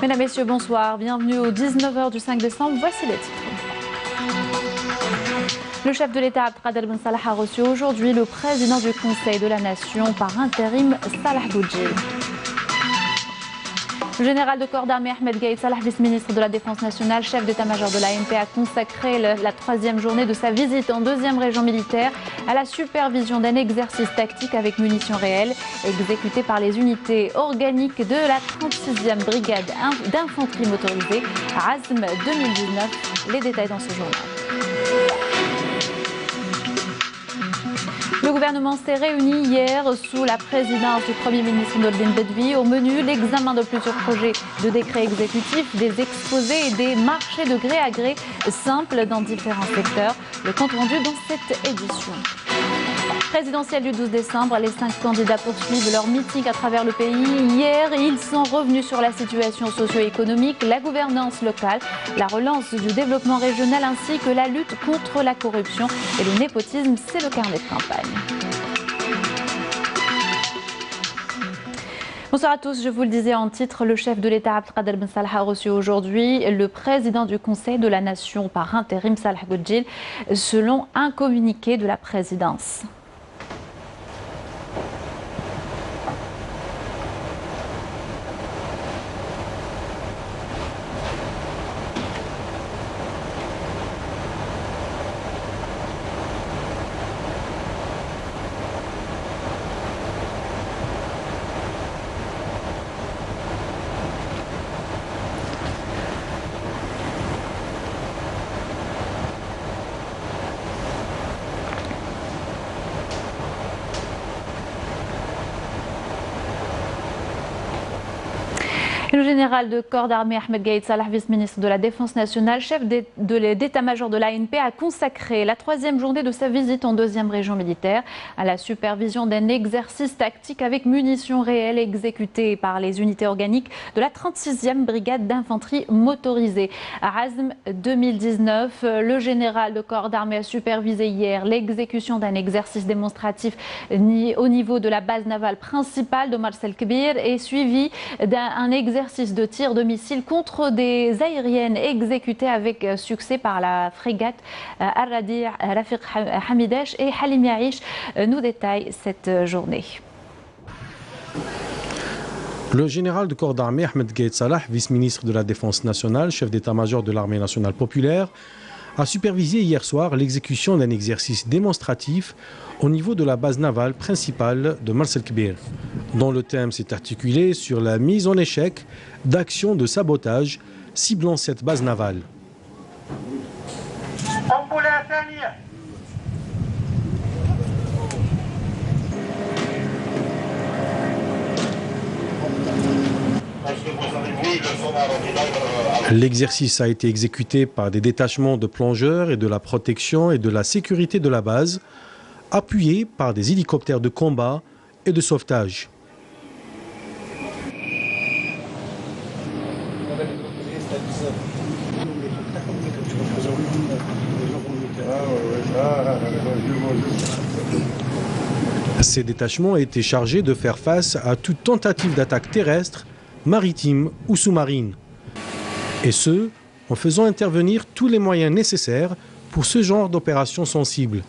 Mesdames, Messieurs, bonsoir. Bienvenue aux 19h du 5 décembre. Voici les titres. Le chef de l'État, Abdelkader Ben Salah, a reçu aujourd'hui le président du Conseil de la Nation par intérim, Salah Boudjil. Le général de corps d'armée Ahmed Gaïd Salah, vice-ministre de la Défense nationale, chef d'état-major de l'ANP, a consacré la troisième journée de sa visite en deuxième région militaire à la supervision d'un exercice tactique avec munitions réelles exécuté par les unités organiques de la 36e brigade d'infanterie motorisée à Azm 2019. Les détails dans ce journal. Le gouvernement s'est réuni hier sous la présidence du Premier ministre Nourdine Bedwi. Au menu, l'examen de plusieurs projets de décrets exécutifs, des exposés et des marchés de gré à gré simples dans différents secteurs. Le compte rendu dans cette édition. Présidentielle du 12 décembre, les 5 candidats poursuivent leur meeting à travers le pays. Hier, ils sont revenus sur la situation socio-économique, la gouvernance locale, la relance du développement régional ainsi que la lutte contre la corruption et le népotisme. C'est le carnet de campagne. Bonsoir à tous, je vous le disais en titre, le chef de l'État Abdelkader Ben Salah a reçu aujourd'hui le président du Conseil de la Nation par intérim, Salah Boudjil, selon un communiqué de la présidence. Le général de corps d'armée Ahmed Gaïd Salah, vice-ministre de la Défense nationale, chef d'état-major de l'ANP, a consacré la troisième journée de sa visite en deuxième région militaire à la supervision d'un exercice tactique avec munitions réelles exécuté par les unités organiques de la 36e brigade d'infanterie motorisée. À Azm 2019, le général de corps d'armée a supervisé hier l'exécution d'un exercice démonstratif au niveau de la base navale principale de Mars El Kbir et suivi d'un exercice de tir de missiles contre des aériennes exécutées avec succès par la frégate Al-Radi, Rafiq Hamidesh et Halim Yaïch nous détaille cette journée. Le général de corps d'armée Ahmed Gaïd Salah, vice-ministre de la Défense nationale, chef d'état-major de l'armée nationale populaire, a supervisé hier soir l'exécution d'un exercice démonstratif au niveau de la base navale principale de Mars El Kbir, dont le thème s'est articulé sur la mise en échec d'actions de sabotage ciblant cette base navale. L'exercice a été exécuté par des détachements de plongeurs et de la protection et de la sécurité de la base, appuyés par des hélicoptères de combat et de sauvetage. Ces détachements étaient chargés de faire face à toute tentative d'attaque terrestre, maritime ou sous-marine. Et ce, en faisant intervenir tous les moyens nécessaires pour ce genre d'opération sensible.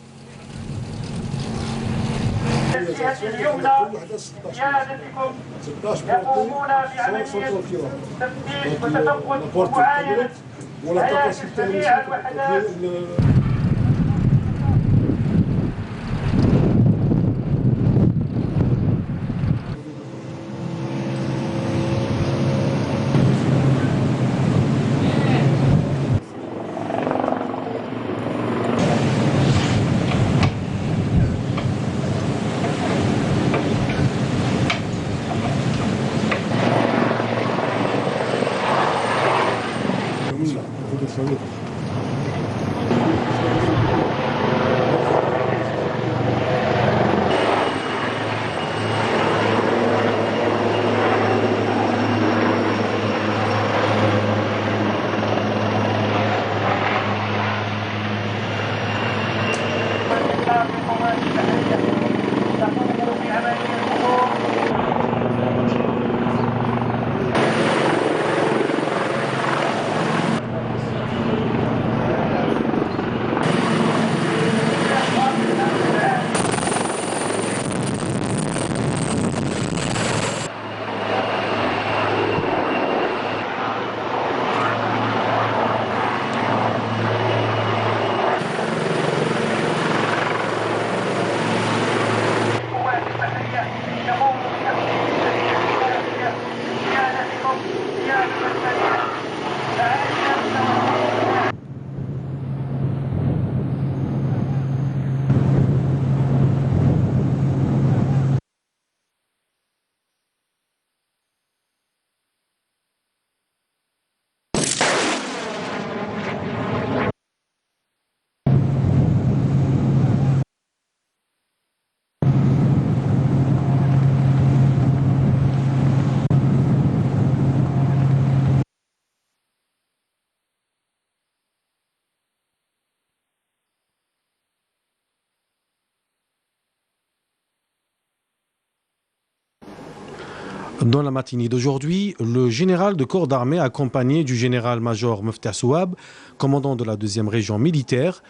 Dans la matinée d'aujourd'hui, le général de corps d'armée accompagné du général-major Meftah Souab, commandant de la 2e région militaire,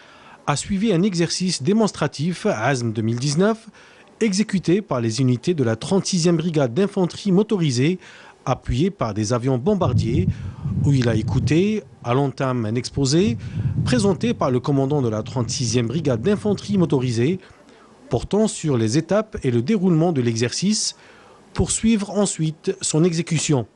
a suivi un exercice démonstratif ASM 2019 exécuté par les unités de la 36e brigade d'infanterie motorisée appuyée par des avions bombardiers où il a écouté à l'entame un exposé présenté par le commandant de la 36e brigade d'infanterie motorisée portant sur les étapes et le déroulement de l'exercice pour suivre ensuite son exécution.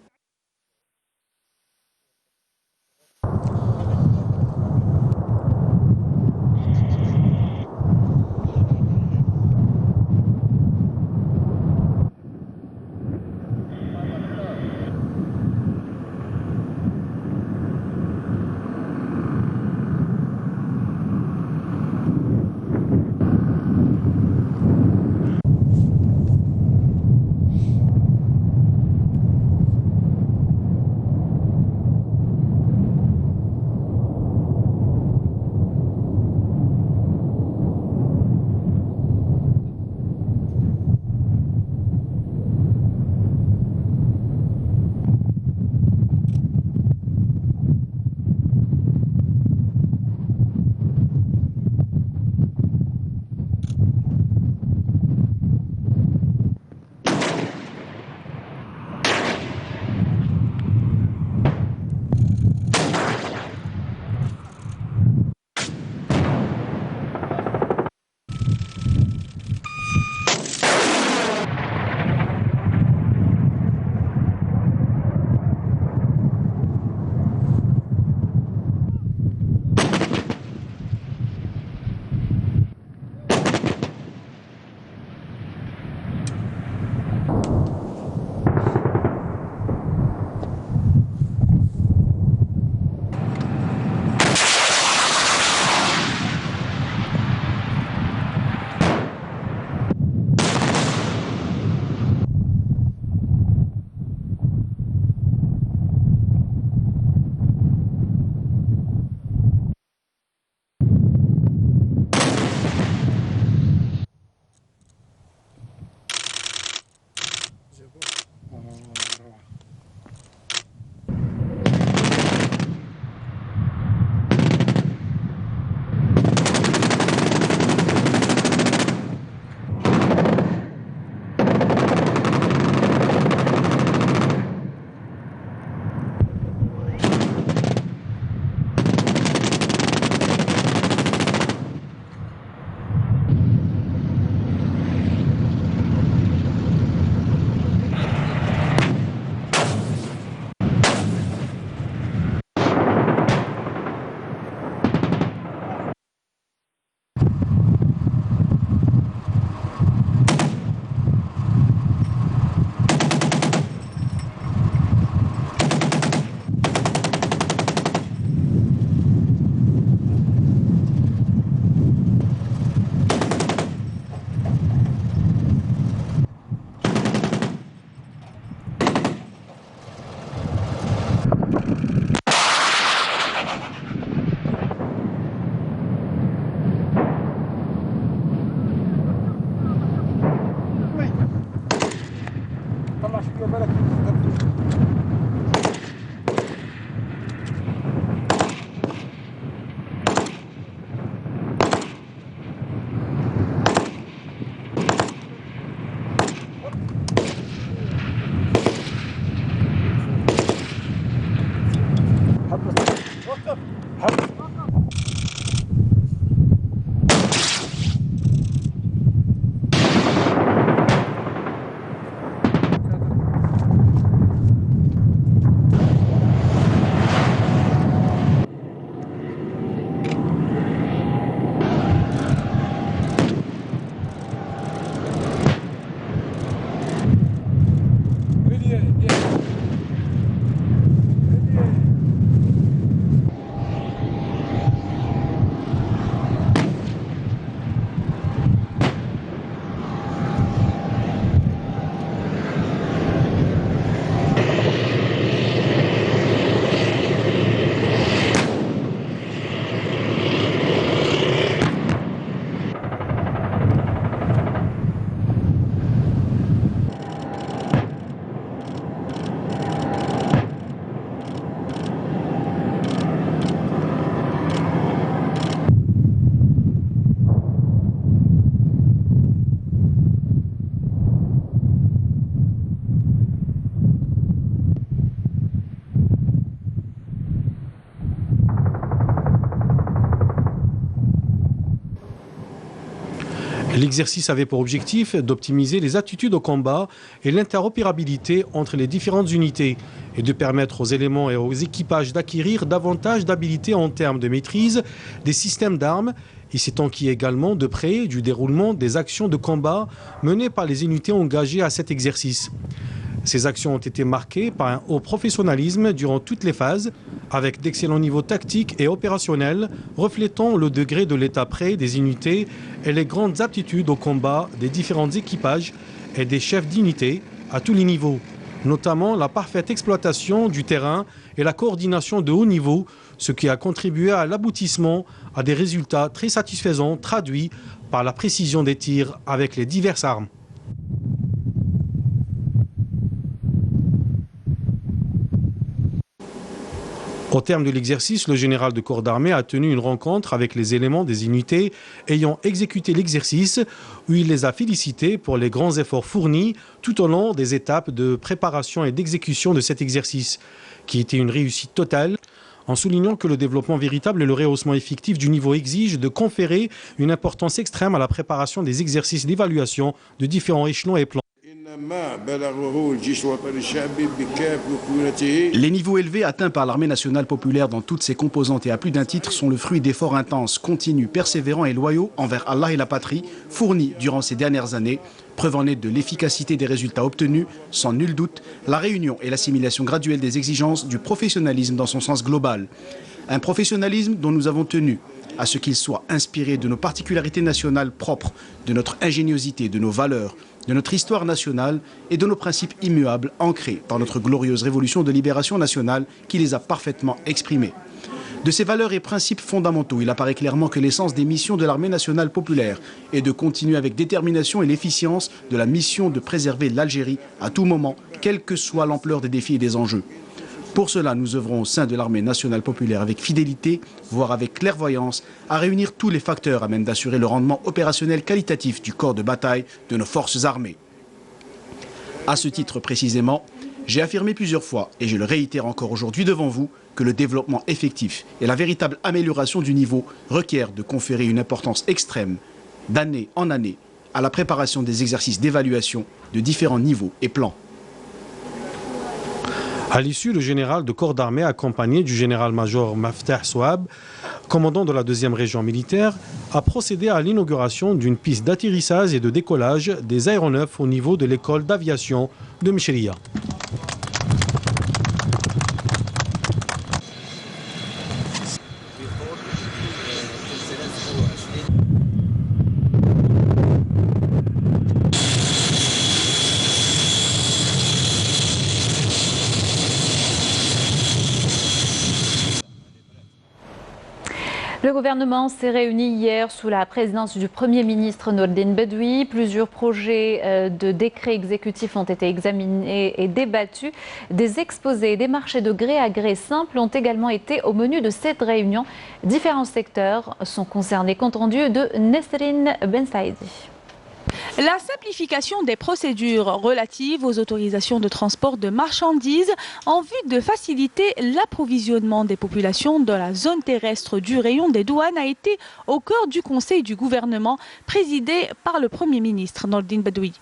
L'exercice avait pour objectif d'optimiser les attitudes au combat et l'interopérabilité entre les différentes unités et de permettre aux éléments et aux équipages d'acquérir davantage d'habilités en termes de maîtrise des systèmes d'armes. Il s'est enquis également de près du déroulement des actions de combat menées par les unités engagées à cet exercice. Ces actions ont été marquées par un haut professionnalisme durant toutes les phases, avec d'excellents niveaux tactiques et opérationnels, reflétant le degré de l'état prêt des unités et les grandes aptitudes au combat des différents équipages et des chefs d'unité à tous les niveaux, notamment la parfaite exploitation du terrain et la coordination de haut niveau, ce qui a contribué à l'aboutissement à des résultats très satisfaisants traduits par la précision des tirs avec les diverses armes. Au terme de l'exercice, le général de corps d'armée a tenu une rencontre avec les éléments des unités ayant exécuté l'exercice, où il les a félicités pour les grands efforts fournis tout au long des étapes de préparation et d'exécution de cet exercice, qui était une réussite totale, en soulignant que le développement véritable et le rehaussement effectif du niveau exigent de conférer une importance extrême à la préparation des exercices d'évaluation de différents échelons et plans. Les niveaux élevés atteints par l'armée nationale populaire dans toutes ses composantes et à plus d'un titre sont le fruit d'efforts intenses, continus, persévérants et loyaux envers Allah et la patrie, fournis durant ces dernières années. Preuve en est de l'efficacité des résultats obtenus, sans nul doute, la réunion et l'assimilation graduelle des exigences du professionnalisme dans son sens global. Un professionnalisme dont nous avons tenu à ce qu'il soit inspiré de nos particularités nationales propres, de notre ingéniosité, de nos valeurs, de notre histoire nationale et de nos principes immuables ancrés par notre glorieuse révolution de libération nationale qui les a parfaitement exprimés. De ces valeurs et principes fondamentaux, il apparaît clairement que l'essence des missions de l'armée nationale populaire est de continuer avec détermination et l'efficience de la mission de préserver l'Algérie à tout moment, quelle que soit l'ampleur des défis et des enjeux. Pour cela, nous œuvrons au sein de l'armée nationale populaire avec fidélité, voire avec clairvoyance, à réunir tous les facteurs à même d'assurer le rendement opérationnel qualitatif du corps de bataille de nos forces armées. À ce titre précisément, j'ai affirmé plusieurs fois, et je le réitère encore aujourd'hui devant vous, que le développement effectif et la véritable amélioration du niveau requièrent de conférer une importance extrême, d'année en année, à la préparation des exercices d'évaluation de différents niveaux et plans. À l'issue, le général de corps d'armée, accompagné du général-major Maftah Souab, commandant de la 2e région militaire, a procédé à l'inauguration d'une piste d'atterrissage et de décollage des aéronefs au niveau de l'école d'aviation de Mcheria. Le gouvernement s'est réuni hier sous la présidence du Premier ministre Nourdine Bedoui. Plusieurs projets de décrets exécutifs ont été examinés et débattus. Des exposés et des marchés de gré à gré simples ont également été au menu de cette réunion. Différents secteurs sont concernés. Compte rendu de Nesrine Ben Saïdi. La simplification des procédures relatives aux autorisations de transport de marchandises en vue de faciliter l'approvisionnement des populations dans la zone terrestre du rayon des douanes a été au cœur du Conseil du gouvernement présidé par le Premier ministre Nourdine Bedoui.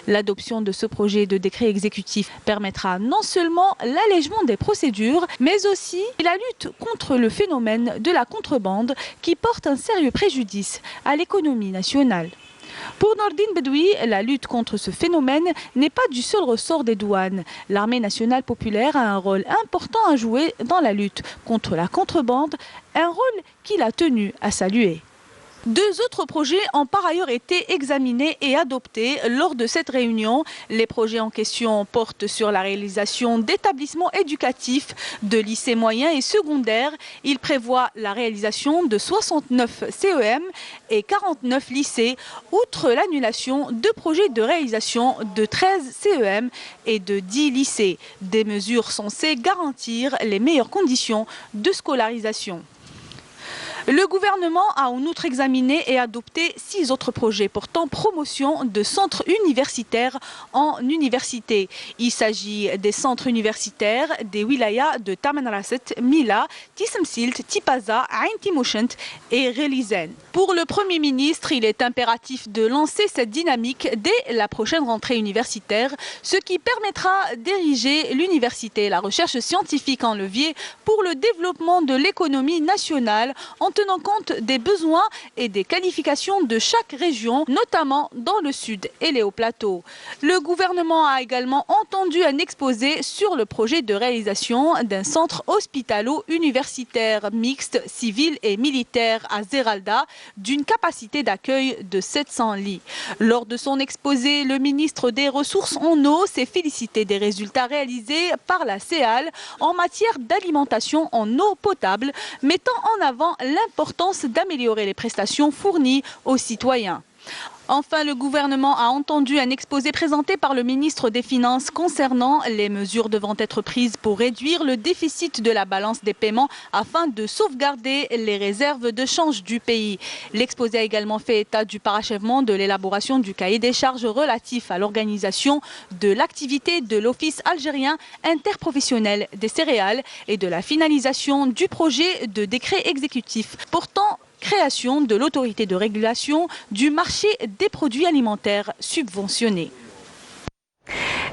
L'adoption de ce projet de décret exécutif permettra non seulement l'allègement des procédures, mais aussi la lutte contre le phénomène de la contrebande qui porte un sérieux préjudice à l'économie nationale. Pour Nourdine Bedoui, la lutte contre ce phénomène n'est pas du seul ressort des douanes. L'armée nationale populaire a un rôle important à jouer dans la lutte contre la contrebande, un rôle qu'il a tenu à saluer. Deux autres projets ont par ailleurs été examinés et adoptés lors de cette réunion. Les projets en question portent sur la réalisation d'établissements éducatifs, de lycées moyens et secondaires. Ils prévoient la réalisation de 69 CEM et 49 lycées, outre l'annulation de projets de réalisation de 13 CEM et de 10 lycées. Des mesures censées garantir les meilleures conditions de scolarisation. Le gouvernement a en outre examiné et adopté 6 autres projets portant promotion de centres universitaires en université. Il s'agit des centres universitaires des wilayas de Tamanrasset, Mila, Tissemsilt, Tipaza, Ain Timoshent et Relizen. Pour le Premier ministre, il est impératif de lancer cette dynamique dès la prochaine rentrée universitaire, ce qui permettra d'ériger l'université et la recherche scientifique en levier pour le développement de l'économie nationale en tenant compte des besoins et des qualifications de chaque région, notamment dans le sud et les hauts plateaux. Le gouvernement a également entendu un exposé sur le projet de réalisation d'un centre hospitalo-universitaire mixte, civil et militaire à Zeralda, d'une capacité d'accueil de 700 lits. Lors de son exposé, le ministre des Ressources en eau s'est félicité des résultats réalisés par la CEAL en matière d'alimentation en eau potable, mettant en avant l'importance d'améliorer les prestations fournies aux citoyens. Enfin, le gouvernement a entendu un exposé présenté par le ministre des Finances concernant les mesures devant être prises pour réduire le déficit de la balance des paiements afin de sauvegarder les réserves de change du pays. L'exposé a également fait état du parachèvement de l'élaboration du cahier des charges relatif à l'organisation de l'activité de l'Office algérien interprofessionnel des céréales et de la finalisation du projet de décret exécutif portant création de l'autorité de régulation du marché des produits alimentaires subventionnés.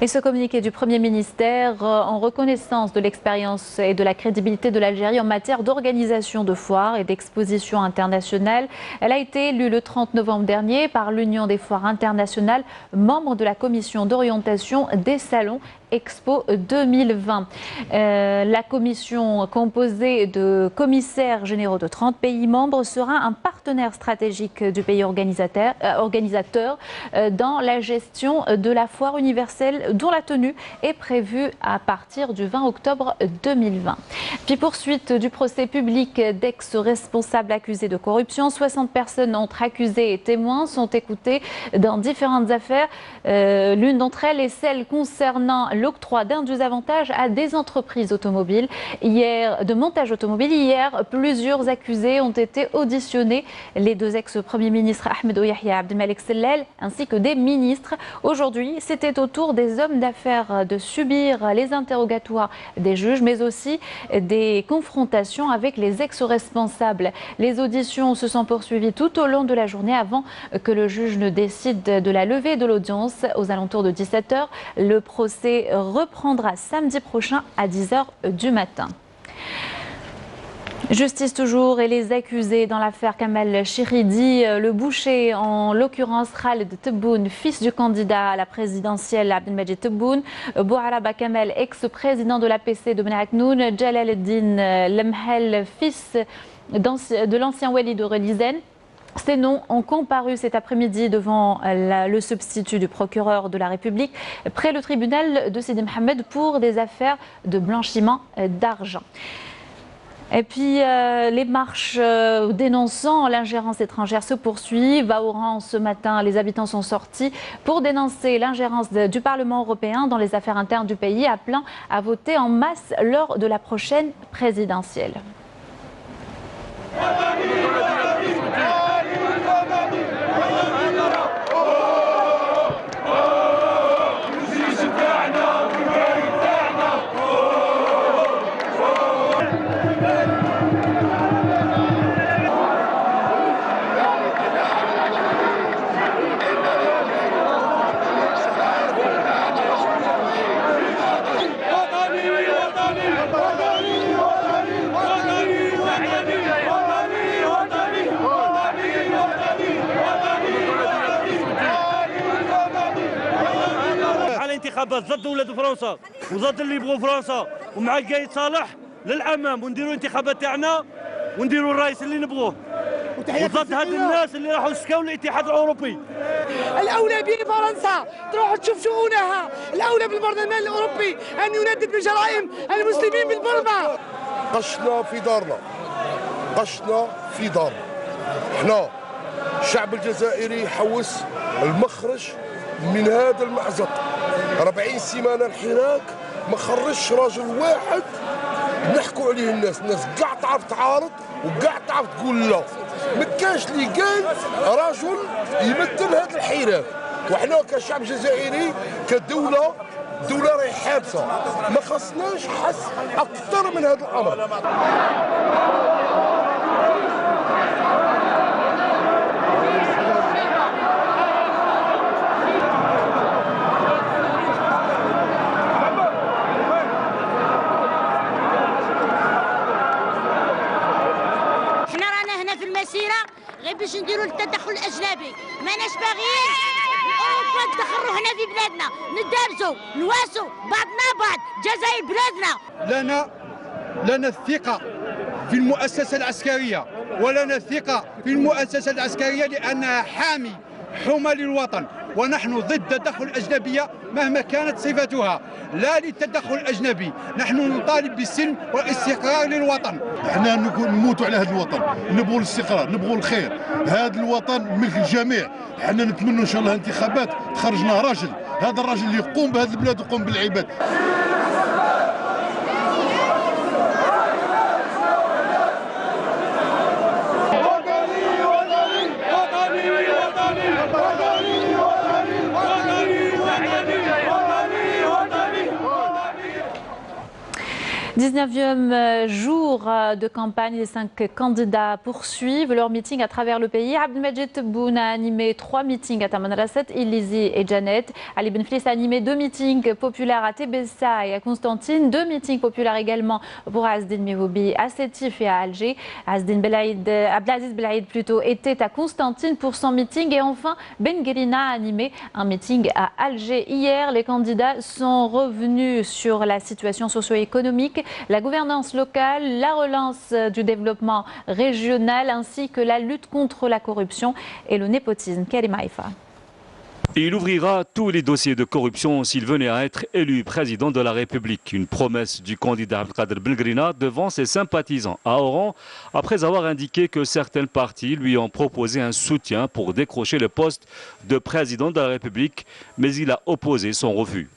Et ce communiqué du Premier ministère en reconnaissance de l'expérience et de la crédibilité de l'Algérie en matière d'organisation de foires et d'expositions internationales. Elle a été élue le 30 novembre dernier par l'Union des foires internationales, membre de la commission d'orientation des salons Expo 2020. La commission composée de commissaires généraux de 30 pays membres sera un partenaire stratégique du pays organisateur dans la gestion de la foire universelle dont la tenue est prévue à partir du 20 octobre 2020. Puis poursuite du procès public d'ex-responsables accusés de corruption. 60 personnes entre accusés et témoins sont écoutées dans différentes affaires. L'une d'entre elles est celle concernant l'octroi d'indus avantages à des entreprises automobiles. De montage automobile. Hier, plusieurs accusés ont été auditionnés. Les 2 ex-premiers ministres Ahmed Ouyahia et Abdelmalek Sellel ainsi que des ministres. Aujourd'hui, c'était au tour des hommes d'affaires de subir les interrogatoires des juges, mais aussi des confrontations avec les ex-responsables. Les auditions se sont poursuivies tout au long de la journée avant que le juge ne décide de la levée de l'audience aux alentours de 17 h. Le procès reprendra samedi prochain à 10 h du matin. Justice toujours et les accusés dans l'affaire Kamel Chiridi, le boucher, en l'occurrence Khaled Tebboune, fils du candidat à la présidentielle Abdelmajid Tebboune, Bouaraba Kamel, ex-président de l'APC de Ben Aknoun, Jalal Eddin Lemhel, fils de l'ancien wali de Relizen. Ces noms ont comparu cet après-midi devant le substitut du procureur de la République près le tribunal de Sidi Mohamed pour des affaires de blanchiment d'argent. Et puis les marches dénonçant l'ingérence étrangère se poursuivent. À Oran, ce matin, les habitants sont sortis pour dénoncer l'ingérence du Parlement européen dans les affaires internes du pays, appelant à voter en masse lors de la prochaine présidentielle. انتخابات ضد ولاد فرنسا وضد اللي يبغوا فرنسا ومع قايد صالح للامام ونديروا انتخابات تاعنا ونديروا الرئيس اللي نبغوه وضد هاد الناس اللي راحوا يشكاو للاتحاد الاوروبي. الاولى بفرنسا تروح تشوف شؤونها، الاولى بالبرلمان الاوروبي ان يندد بجرائم المسلمين بالبرما. قشنا في دارنا، قشنا في دارنا. احنا الشعب الجزائري يحوس المخرج من هذا المأزق. 40 سيمانه الحراك ما خرجش راجل واحد نحكوا عليه الناس كاع تعرف تعارض وكاع تعرف تقول لا. ما كانش اللي قال رجل يمثل هذا الحراك. وحنا كشعب جزائري كدوله راهي حابسه، ما خصناش حس اكثر من هذا الامر. غير باش نديروا التدخل الاجنبي، ماناش باغيين اوروبا تدخل روحنا في بلادنا، ندرسوا نواسوا بعضنا بعض، الجزائر بلادنا. لنا الثقه في المؤسسه العسكريه، ولنا الثقه في المؤسسه العسكريه لانها حمى للوطن، ونحن ضد التدخل الأجنبية مهما كانت صفتها، لا للتدخل الأجنبي. نحن نطالب بالسلم والاستقرار للوطن. احنا نموتوا على هذا الوطن، نبغوا الاستقرار، نبغوا الخير. هذا الوطن ملك الجميع. احنا نتمنى ان شاء الله انتخابات تخرجنا راجل، هذا الراجل اللي يقوم بهذه البلاد ويقوم بالعباد. Dix-neuvième jour de campagne, les 5 candidats poursuivent leur meeting à travers le pays. Abdelmajid Tebboune a animé 3 meetings à Tamanrasset, Ilizi et Janet. Ali Benflis a animé 2 meetings populaires à Tébessa et à Constantine, 2 meetings populaires également pour Azdine Mihoubi à Sétif et à Alger. Abdelaziz Belaïd plutôt était à Constantine pour son meeting. Et enfin, Ben Guerina a animé un meeting à Alger. Hier, les candidats sont revenus sur la situation socio-économique, la gouvernance locale, la relance du développement régional ainsi que la lutte contre la corruption et le népotisme. Karim Haïfa. Il ouvrira tous les dossiers de corruption s'il venait à être élu président de la République. Une promesse du candidat Abdelkader Bengrina devant ses sympathisants à Oran, après avoir indiqué que certains partis lui ont proposé un soutien pour décrocher le poste de président de la République, mais il a opposé son refus.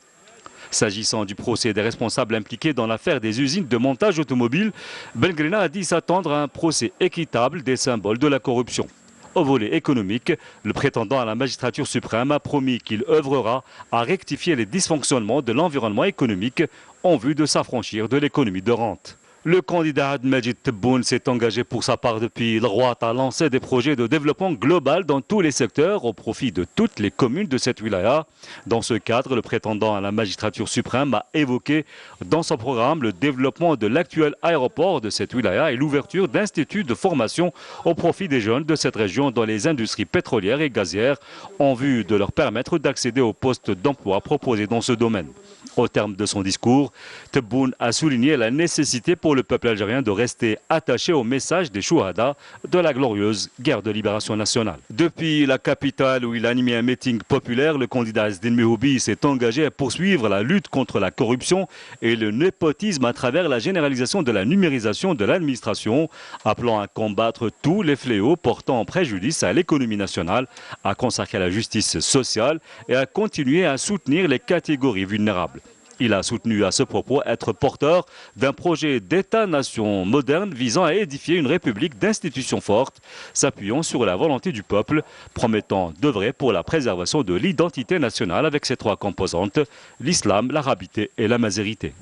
S'agissant du procès des responsables impliqués dans l'affaire des usines de montage automobile, Bengrina a dit s'attendre à un procès équitable des symboles de la corruption. Au volet économique, le prétendant à la magistrature suprême a promis qu'il œuvrera à rectifier les dysfonctionnements de l'environnement économique en vue de s'affranchir de l'économie de rente. Le candidat Abdelmajid Tebboune s'est engagé pour sa part depuis droite à lancer des projets de développement global dans tous les secteurs au profit de toutes les communes de cette wilaya. Dans ce cadre, le prétendant à la magistrature suprême a évoqué dans son programme le développement de l'actuel aéroport de cette wilaya et l'ouverture d'instituts de formation au profit des jeunes de cette région dans les industries pétrolières et gazières en vue de leur permettre d'accéder aux postes d'emploi proposés dans ce domaine. Au terme de son discours, Tebboune a souligné la nécessité pour le peuple algérien de rester attaché au message des Chouhada de la glorieuse guerre de libération nationale. Depuis la capitale où il a animé un meeting populaire, le candidat Azdine Mihoubi s'est engagé à poursuivre la lutte contre la corruption et le népotisme à travers la généralisation de la numérisation de l'administration, appelant à combattre tous les fléaux portant préjudice à l'économie nationale, à consacrer la justice sociale et à continuer à soutenir les catégories vulnérables. Il a soutenu à ce propos être porteur d'un projet d'État-nation moderne visant à édifier une république d'institutions fortes, s'appuyant sur la volonté du peuple, promettant d'œuvrer pour la préservation de l'identité nationale avec ses 3 composantes, l'islam, l'arabité et la mazérité.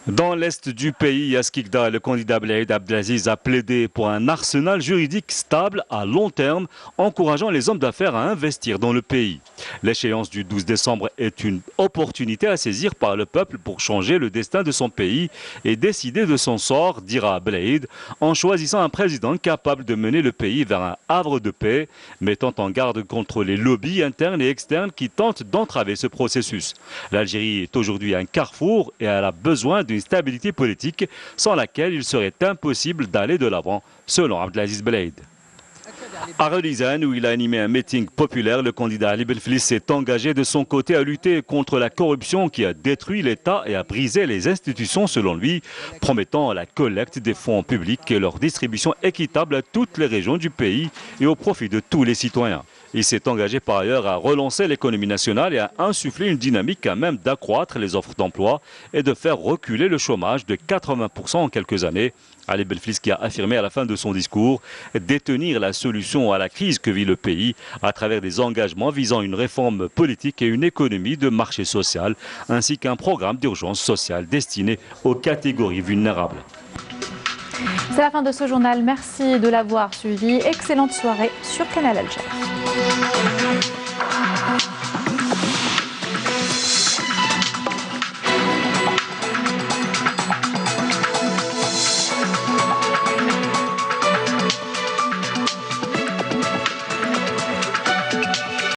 Dans l'est du pays, à Skikda, le candidat Belaïd Abdelaziz a plaidé pour un arsenal juridique stable à long terme, encourageant les hommes d'affaires à investir dans le pays. L'échéance du 12 décembre est une opportunité à saisir par le peuple pour changer le destin de son pays et décider de son sort, dira Belaïd, en choisissant un président capable de mener le pays vers un havre de paix, mettant en garde contre les lobbies internes et externes qui tentent d'entraver ce processus. L'Algérie est aujourd'hui un carrefour et elle a besoin d'une stabilité politique sans laquelle il serait impossible d'aller de l'avant, selon Abdelaziz Belaïd. À Relizane, où il a animé un meeting populaire, le candidat Ali Benflis s'est engagé de son côté à lutter contre la corruption qui a détruit l'État et a brisé les institutions selon lui, promettant la collecte des fonds publics et leur distribution équitable à toutes les régions du pays et au profit de tous les citoyens. Il s'est engagé par ailleurs à relancer l'économie nationale et à insuffler une dynamique à même d'accroître les offres d'emploi et de faire reculer le chômage de 80% en quelques années. Ali Belflis qui a affirmé à la fin de son discours détenir la solution à la crise que vit le pays à travers des engagements visant une réforme politique et une économie de marché social, ainsi qu'un programme d'urgence sociale destiné aux catégories vulnérables. C'est la fin de ce journal. Merci de l'avoir suivi. Excellente soirée sur Canal Algérie.